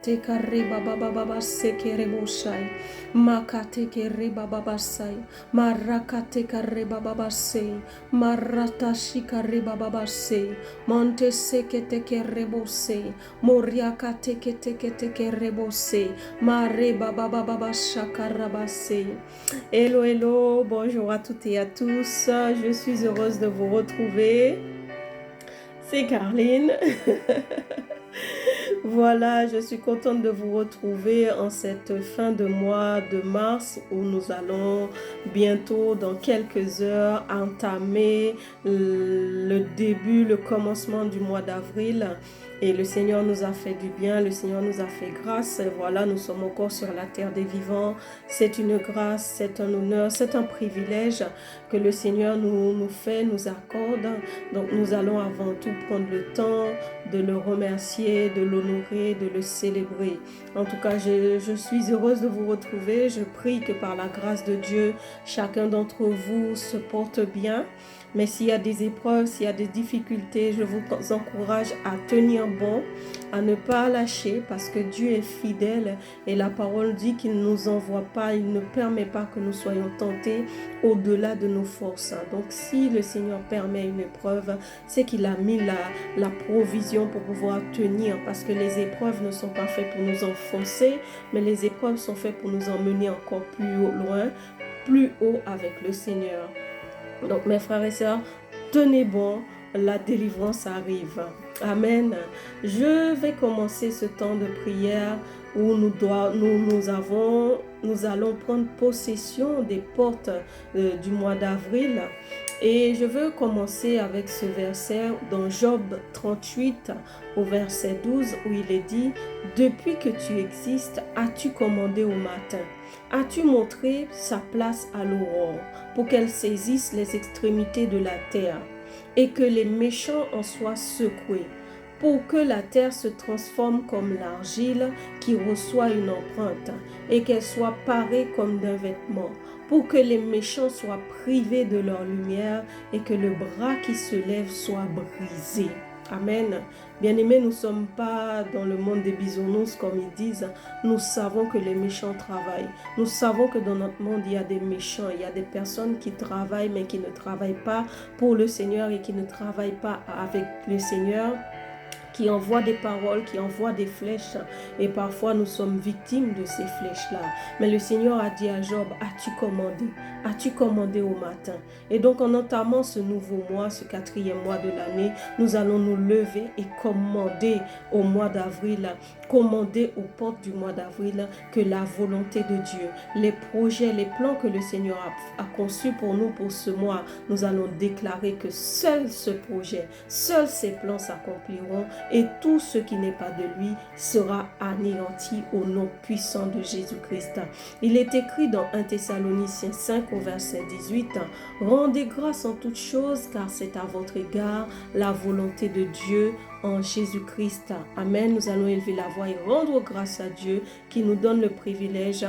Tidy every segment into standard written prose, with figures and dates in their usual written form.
Makate kareba baba baba sekere boshai. Makate kereba baba sai. Marakate kareba baba sei. Marata shikareba baba sei. Monte sekete kerebo sei. Moriakate kete kete kerebo sei. Mareba baba baba shakaraba sei. Hello, hello, bonjour à toutes et à tous. Je suis heureuse de vous retrouver. C'est Carline. Voilà, je suis contente de vous retrouver en cette fin de mois de mars où nous allons bientôt, dans quelques heures, entamer le début, le commencement du mois d'avril. Et le Seigneur nous a fait du bien, le Seigneur nous a fait grâce. Et voilà, nous sommes encore sur la terre des vivants. C'est une grâce, c'est un honneur, c'est un privilège que le Seigneur nous fait, nous accorde. Donc nous allons avant tout prendre le temps de le remercier, de l'honorer, de le célébrer. En tout cas, je suis heureuse de vous retrouver. Je prie que par la grâce de Dieu, chacun d'entre vous se porte bien. Mais s'il y a des épreuves, s'il y a des difficultés, je vous encourage à tenir bon, à ne pas lâcher parce que Dieu est fidèle et la parole dit qu'il ne nous envoie pas, il ne permet pas que nous soyons tentés au-delà de nos forces. Donc si le Seigneur permet une épreuve, c'est qu'il a mis la provision pour pouvoir tenir parce que les épreuves ne sont pas faites pour nous enfoncer, mais les épreuves sont faites pour nous emmener encore plus loin, plus haut avec le Seigneur. Donc mes frères et sœurs, tenez bon, la délivrance arrive. Amen. Je vais commencer ce temps de prière où nous allons prendre possession des portes du mois d'avril. Et je veux commencer avec ce verset dans Job 38 au verset 12 où il est dit « Depuis que tu existes, as-tu commandé au matin? As-tu montré sa place à l'aurore pour qu'elle saisisse les extrémités de la terre et que les méchants en soient secoués, pour que la terre se transforme comme l'argile qui reçoit une empreinte et qu'elle soit parée comme d'un vêtement, pour que les méchants soient privés de leur lumière et que le bras qui se lève soit brisé. » Amen. Bien-aimés, nous ne sommes pas dans le monde des bisounours comme ils disent. Nous savons que les méchants travaillent. Nous savons que dans notre monde, il y a des méchants. Il y a des personnes qui travaillent mais qui ne travaillent pas pour le Seigneur et qui ne travaillent pas avec le Seigneur, qui envoie des paroles, qui envoie des flèches. Et parfois, nous sommes victimes de ces flèches-là. Mais le Seigneur a dit à Job, as-tu commandé? As-tu commandé au matin? Et donc, en entamant ce nouveau mois, ce 4e mois de l'année, nous allons nous lever et commander au mois d'avril, commander aux portes du mois d'avril que la volonté de Dieu, les projets, les plans que le Seigneur a conçus pour nous pour ce mois, nous allons déclarer que seul ce projet, seuls ces plans s'accompliront et tout ce qui n'est pas de lui sera anéanti au nom puissant de Jésus-Christ. Il est écrit dans 1 Thessaloniciens 5 au verset 18, « Rendez grâce en toutes choses car c'est à votre égard la volonté de Dieu en Jésus-Christ. » Amen. Nous allons élever la voix et rendre grâce à Dieu qui nous donne le privilège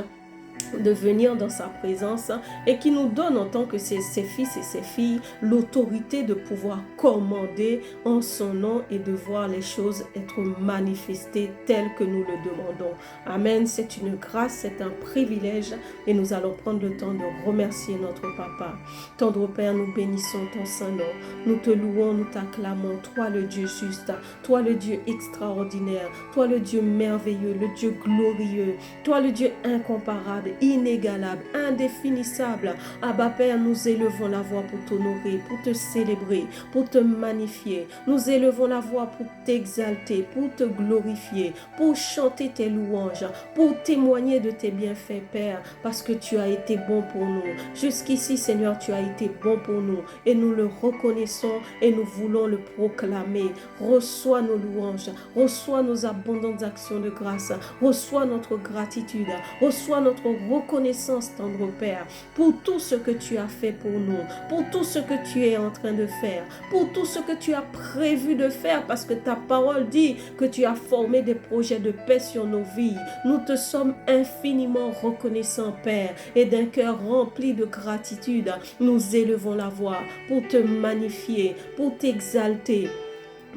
de venir dans sa présence et qui nous donne en tant que ses fils et ses filles l'autorité de pouvoir commander en son nom et de voir les choses être manifestées telles que nous le demandons. Amen. C'est une grâce, c'est un privilège et nous allons prendre le temps de remercier notre Papa. Tendre Père, nous bénissons ton Saint-Nom. Nous te louons, nous t'acclamons. Toi le Dieu juste, toi le Dieu extraordinaire, toi le Dieu merveilleux, le Dieu glorieux, toi le Dieu incomparable, inégalable, indéfinissable. Abba Père, nous élevons la voix pour t'honorer, pour te célébrer, pour te magnifier. Nous élevons la voix pour t'exalter, pour te glorifier, pour chanter tes louanges, pour témoigner de tes bienfaits, Père, parce que tu as été bon pour nous. Jusqu'ici, Seigneur, tu as été bon pour nous et nous le reconnaissons et nous voulons le proclamer. Reçois nos louanges, reçois nos abondantes actions de grâce, reçois notre gratitude, reçois notre reconnaissance, tendre Père, pour tout ce que tu as fait pour nous, pour tout ce que tu es en train de faire, pour tout ce que tu as prévu de faire, parce que ta parole dit que tu as formé des projets de paix sur nos vies. Nous te sommes infiniment reconnaissants, Père, et d'un cœur rempli de gratitude, nous élevons la voix pour te magnifier, pour t'exalter,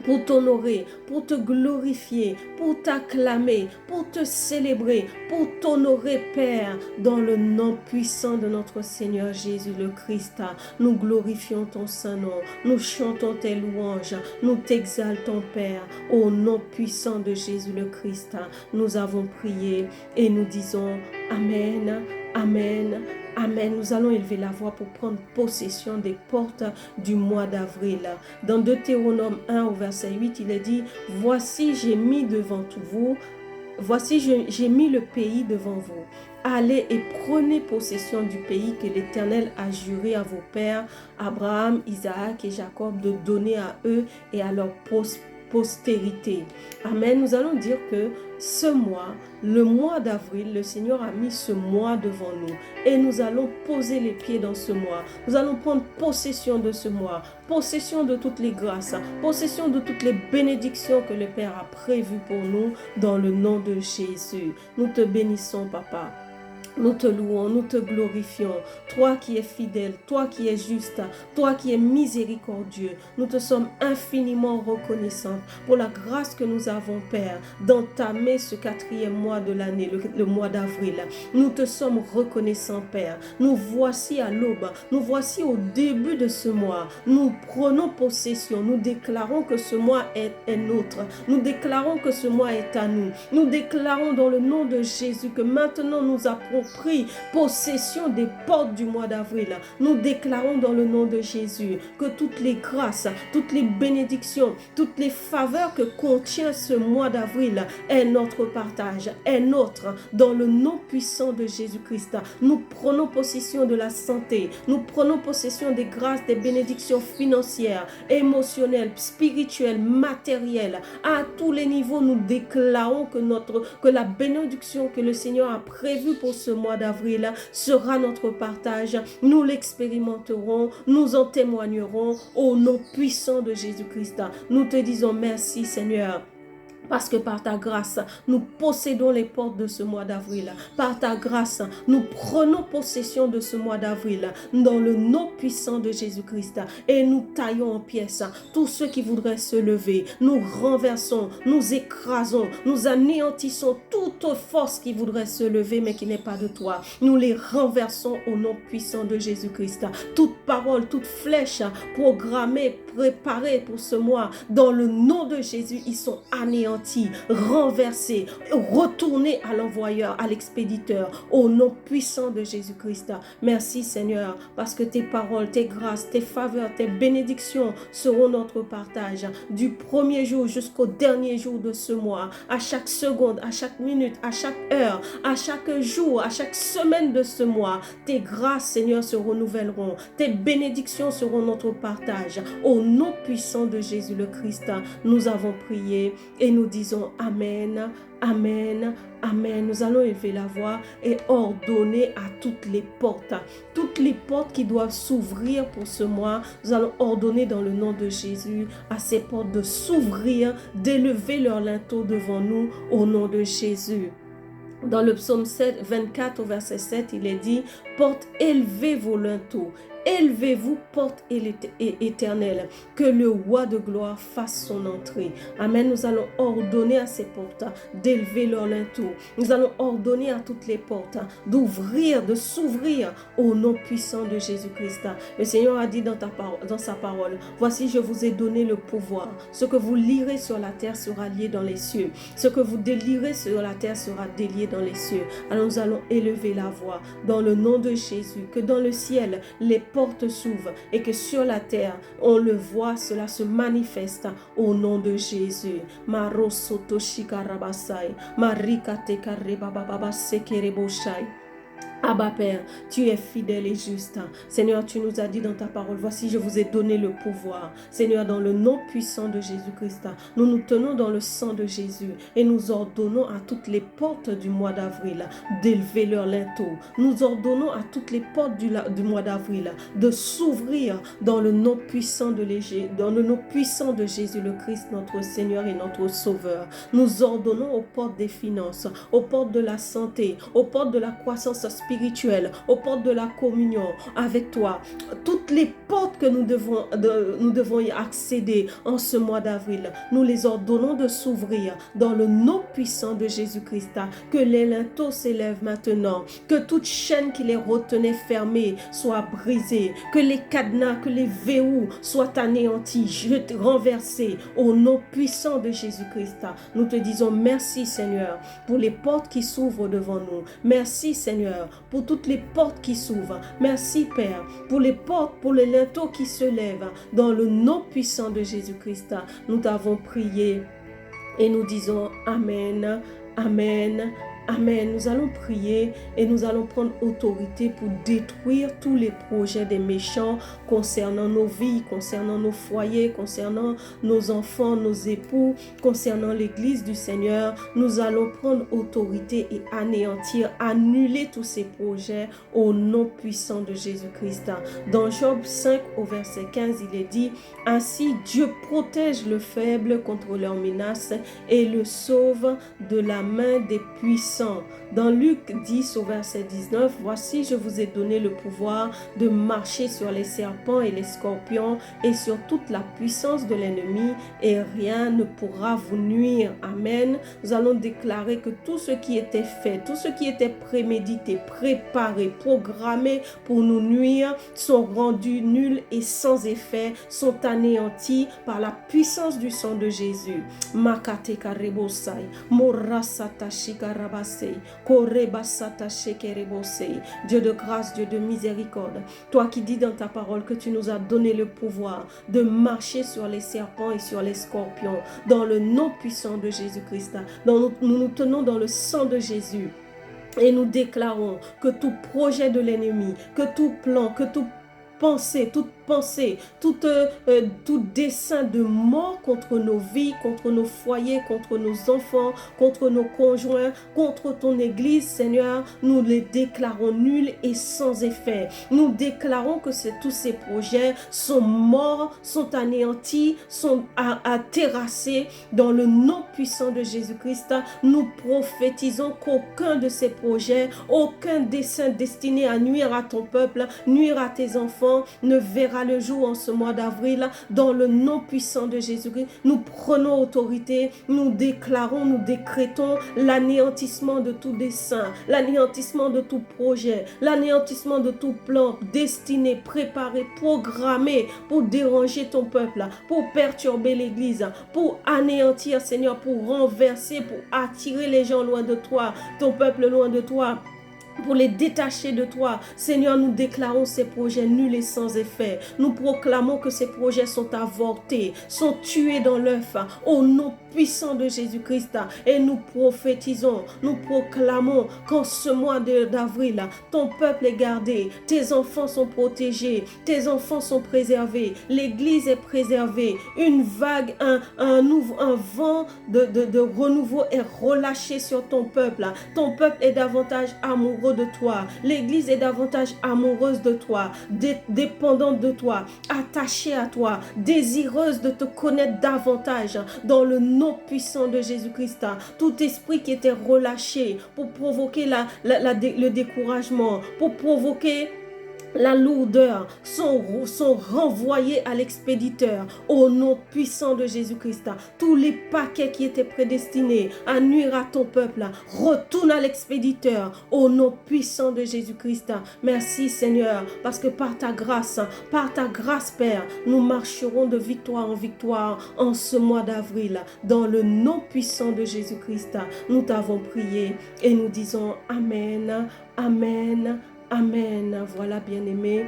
pour t'honorer, pour te glorifier, pour t'acclamer, pour te célébrer, pour t'honorer, Père, dans le nom puissant de notre Seigneur Jésus le Christ. Nous glorifions ton Saint-Nom, nous chantons tes louanges, nous t'exaltons, Père, au nom puissant de Jésus le Christ. Nous avons prié et nous disons Amen, Amen, Amen. Nous allons élever la voix pour prendre possession des portes du mois d'avril. Dans Deutéronome 1 au verset 8, il est dit, voici j'ai mis devant vous, voici j'ai mis le pays devant vous. Allez et prenez possession du pays que l'Éternel a juré à vos pères, Abraham, Isaac et Jacob, de donner à eux et à leur postérité. Amen. Nous allons dire que ce mois, le mois d'avril, le Seigneur a mis ce mois devant nous et nous allons poser les pieds dans ce mois. Nous allons prendre possession de ce mois, possession de toutes les grâces, possession de toutes les bénédictions que le Père a prévues pour nous dans le nom de Jésus. Nous te bénissons, Papa. Nous te louons, nous te glorifions. Toi qui es fidèle, toi qui es juste, toi qui es miséricordieux. Nous te sommes infiniment reconnaissants pour la grâce que nous avons, Père, d'entamer ce 4e mois de l'année, le mois d'avril. Nous te sommes reconnaissants, Père. Nous voici à l'aube, nous voici au début de ce mois. Nous prenons possession, nous déclarons que ce mois est nôtre. Nous déclarons que ce mois est à nous. Nous déclarons dans le nom de Jésus que maintenant nous avons pris possession des portes du mois d'avril. Nous déclarons dans le nom de Jésus que toutes les grâces, toutes les bénédictions, toutes les faveurs que contient ce mois d'avril est notre partage, est nôtre dans le nom puissant de Jésus-Christ. Nous prenons possession de la santé, nous prenons possession des grâces, des bénédictions financières, émotionnelles, spirituelles, matérielles. À tous les niveaux, nous déclarons que la bénédiction que le Seigneur a prévue pour ce mois d'avril sera notre partage. Nous l'expérimenterons, nous en témoignerons au nom puissant de Jésus-Christ. Nous te disons merci, Seigneur. Parce que par ta grâce, nous possédons les portes de ce mois d'avril. Par ta grâce, nous prenons possession de ce mois d'avril dans le nom puissant de Jésus-Christ. Et nous taillons en pièces tous ceux qui voudraient se lever. Nous renversons, nous écrasons, nous anéantissons toute force qui voudrait se lever mais qui n'est pas de toi. Nous les renversons au nom puissant de Jésus-Christ. Toute parole, toute flèche programmée, préparée pour ce mois, dans le nom de Jésus, ils sont anéantis, renversés, retournés à l'envoyeur, à l'expéditeur, au nom puissant de Jésus-Christ. Merci Seigneur, parce que tes paroles, tes grâces, tes faveurs, tes bénédictions seront notre partage du premier jour jusqu'au dernier jour de ce mois, à chaque seconde, à chaque minute, à chaque heure, à chaque jour, à chaque semaine de ce mois. Tes grâces, Seigneur, se renouvelleront, tes bénédictions seront notre partage. Au nom puissant de Jésus le Christ, nous avons prié et nous disons Amen, Amen, Amen. Nous allons élever la voix et ordonner à toutes les portes qui doivent s'ouvrir pour ce mois. Nous allons ordonner dans le nom de Jésus à ces portes de s'ouvrir, d'élever leur linteau devant nous au nom de Jésus. Dans le psaume 24 au verset 7, il est dit « Porte, élevez vos linteaux. Élevez-vous, porte éternelle, que le roi de gloire fasse son entrée. » Amen. Nous allons ordonner à ces portes d'élever leur linteau. Nous allons ordonner à toutes les portes d'ouvrir, de s'ouvrir au nom puissant de Jésus-Christ. Le Seigneur a dit dans sa parole, « Voici, je vous ai donné le pouvoir. Ce que vous lirez sur la terre sera lié dans les cieux. Ce que vous délirez sur la terre sera délié dans les cieux. » Alors nous allons élever la voix dans le nom de Jésus, que dans le ciel, les portes s'ouvrent et que sur la terre, on le voit, cela se manifeste au nom de Jésus. Marosoto shikarabasai, marikate karebababa sekereboshai. Abba Père, tu es fidèle et juste. Seigneur, tu nous as dit dans ta parole, voici je vous ai donné le pouvoir. Seigneur, dans le nom puissant de Jésus-Christ, nous nous tenons dans le sang de Jésus et nous ordonnons à toutes les portes du mois d'avril d'élever leur linteau. Nous ordonnons à toutes les portes du mois d'avril de s'ouvrir dans le nom puissant de Jésus le Christ, notre Seigneur et notre Sauveur. Nous ordonnons aux portes des finances, aux portes de la santé, aux portes de la croissance spirituelle, spirituelle, aux portes de la communion avec toi. Toutes les portes que nous devons y accéder en ce mois d'avril, nous les ordonnons de s'ouvrir dans le nom puissant de Jésus-Christ. Que les linteaux s'élèvent maintenant, que toute chaîne qui les retenait fermée soit brisée, que les cadenas, que les verrous soient anéantis, renversés au nom puissant de Jésus-Christ. Nous te disons merci Seigneur pour les portes qui s'ouvrent devant nous. Merci Seigneur pour toutes les portes qui s'ouvrent. Merci Père pour les portes, pour les linteaux qui se lèvent dans le nom puissant de Jésus-Christ. Nous t'avons prié et nous disons Amen, Amen, Amen. Nous allons prier et nous allons prendre autorité pour détruire tous les projets des méchants concernant nos vies, concernant nos foyers, concernant nos enfants, nos époux, concernant l'église du Seigneur. Nous allons prendre autorité et anéantir, annuler tous ces projets au nom puissant de Jésus-Christ. Dans Job 5 au verset 15, il est dit: ainsi Dieu protège le faible contre leurs menaces et le sauve de la main des puissants. Dans Luc 10 au verset 19, voici je vous ai donné le pouvoir de marcher sur les serpents et les scorpions et sur toute la puissance de l'ennemi et rien ne pourra vous nuire. Amen. Nous allons déclarer que tout ce qui était fait, tout ce qui était prémédité, préparé, programmé pour nous nuire sont rendus nuls et sans effet, sont anéantis par la puissance du sang de Jésus. Makate karebosai, morasata shikarabasei, korebasata shekerebosei. Dieu de grâce, Dieu de miséricorde, toi qui dis dans ta parole que tu nous as donné le pouvoir de marcher sur les serpents et sur les scorpions, dans le nom puissant de Jésus-Christ, nous nous tenons dans le sang de Jésus. Et nous déclarons que tout projet de l'ennemi, que tout plan, que toute pensée, tout dessein de mort contre nos vies, contre nos foyers, contre nos enfants, contre nos conjoints, contre ton église, Seigneur, nous les déclarons nuls et sans effet. Nous déclarons que tous ces projets sont morts, sont anéantis, sont terrassés dans le nom puissant de Jésus-Christ. Nous prophétisons qu'aucun de ces projets, aucun dessein destiné à nuire à ton peuple, nuire à tes enfants, ne verra le jour en ce mois d'avril. Dans le nom puissant de Jésus-Christ, nous prenons autorité, nous déclarons, nous décrétons l'anéantissement de tout dessein, l'anéantissement de tout projet, l'anéantissement de tout plan destiné, préparé, programmé pour déranger ton peuple, pour perturber l'église, pour anéantir, Seigneur, pour renverser, pour attirer les gens loin de toi, ton peuple loin de toi, pour les détacher de toi. Seigneur, nous déclarons ces projets nuls et sans effet. Nous proclamons que ces projets sont avortés, sont tués dans l'œuf au nom puissant de Jésus-Christ. Et nous prophétisons, nous proclamons qu'en ce mois d'avril, ton peuple est gardé, tes enfants sont protégés, tes enfants sont préservés, l'église est préservée, une vague, un vent de renouveau est relâché sur ton peuple. Ton peuple est davantage amoureux de toi, l'église est davantage amoureuse de toi, dépendante de toi, attachée à toi, désireuse de te connaître davantage dans le nom puissant de Jésus-Christ. Tout esprit qui était relâché pour provoquer le découragement, pour provoquer la lourdeur, sont renvoyés à l'expéditeur au nom puissant de Jésus-Christ. Tous les paquets qui étaient prédestinés à nuire à ton peuple retournent à l'expéditeur au nom puissant de Jésus-Christ. Merci Seigneur, parce que par ta grâce, Père, nous marcherons de victoire en victoire en ce mois d'avril. Dans le nom puissant de Jésus-Christ, nous t'avons prié et nous disons Amen, Amen, Amen. Voilà, bien-aimés,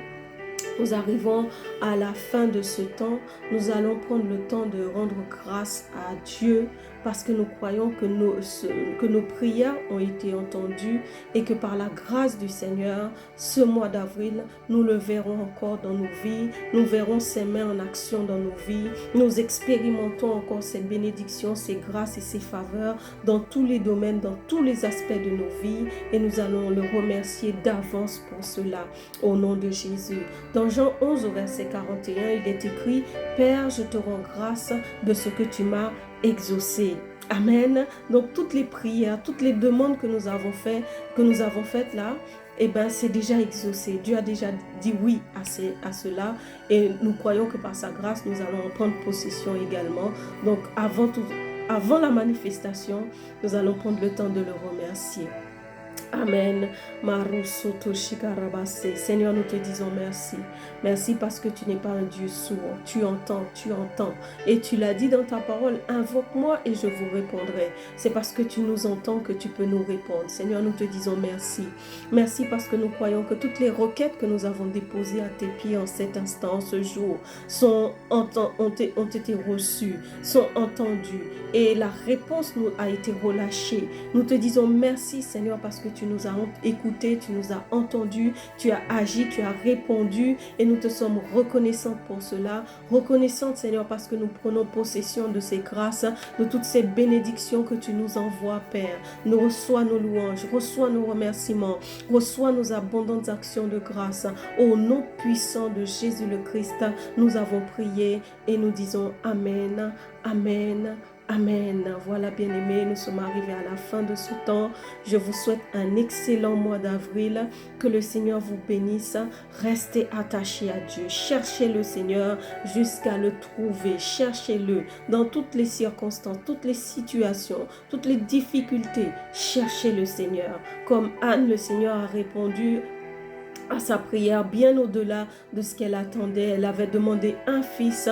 nous arrivons à la fin de ce temps. Nous allons prendre le temps de rendre grâce à Dieu parce que nous croyons que nos prières ont été entendues et que par la grâce du Seigneur, ce mois d'avril, nous le verrons encore dans nos vies. Nous verrons ses mains en action dans nos vies. Nous expérimentons encore ces bénédictions, ces grâces et ces faveurs dans tous les domaines, dans tous les aspects de nos vies. Et nous allons le remercier d'avance pour cela, au nom de Jésus. Dans Jean 11 au verset 41, il est écrit: Père, je te rends grâce de ce que tu m'as exaucé. Amen. Donc toutes les prières, toutes les demandes que nous avons faites là, eh ben c'est déjà exaucé. Dieu a déjà dit oui à cela et nous croyons que par sa grâce, nous allons en prendre possession également. Donc avant la manifestation, nous allons prendre le temps de le remercier. Amen. Seigneur, nous te disons merci. Merci parce que tu n'es pas un Dieu sourd. Tu entends. Et tu l'as dit dans ta parole, invoque-moi et je vous répondrai. C'est parce que tu nous entends que tu peux nous répondre. Seigneur, nous te disons merci. Merci parce que nous croyons que toutes les requêtes que nous avons déposées à tes pieds en cet instant, ce jour, ont été reçues, sont entendues. Et la réponse nous a été relâchée. Nous te disons merci, Seigneur, parce que tu nous as écoutés, tu nous as entendus, tu as agi, tu as répondu et nous te sommes reconnaissants pour cela. Reconnaissants, Seigneur, parce que nous prenons possession de ces grâces, de toutes ces bénédictions que tu nous envoies, Père. Nous reçois nos louanges, reçois nos remerciements, reçois nos abondantes actions de grâce. Au nom puissant de Jésus le Christ, nous avons prié et nous disons Amen, Amen. Amen. Voilà, bien-aimés, nous sommes arrivés à la fin de ce temps. Je vous souhaite un excellent mois d'avril. Que le Seigneur vous bénisse. Restez attachés à Dieu. Cherchez le Seigneur jusqu'à le trouver. Cherchez-le dans toutes les circonstances, toutes les situations, toutes les difficultés. Cherchez le Seigneur. Comme Anne, le Seigneur a répondu à sa prière bien au-delà de ce qu'elle attendait. Elle avait demandé un fils,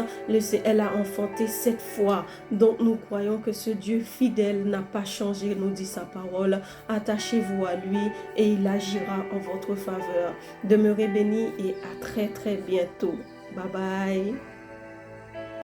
elle a enfanté 7 fois. Donc nous croyons que ce Dieu fidèle n'a pas changé, nous dit sa parole. Attachez-vous à lui et il agira en votre faveur. Demeurez bénis et à très très bientôt. Bye bye.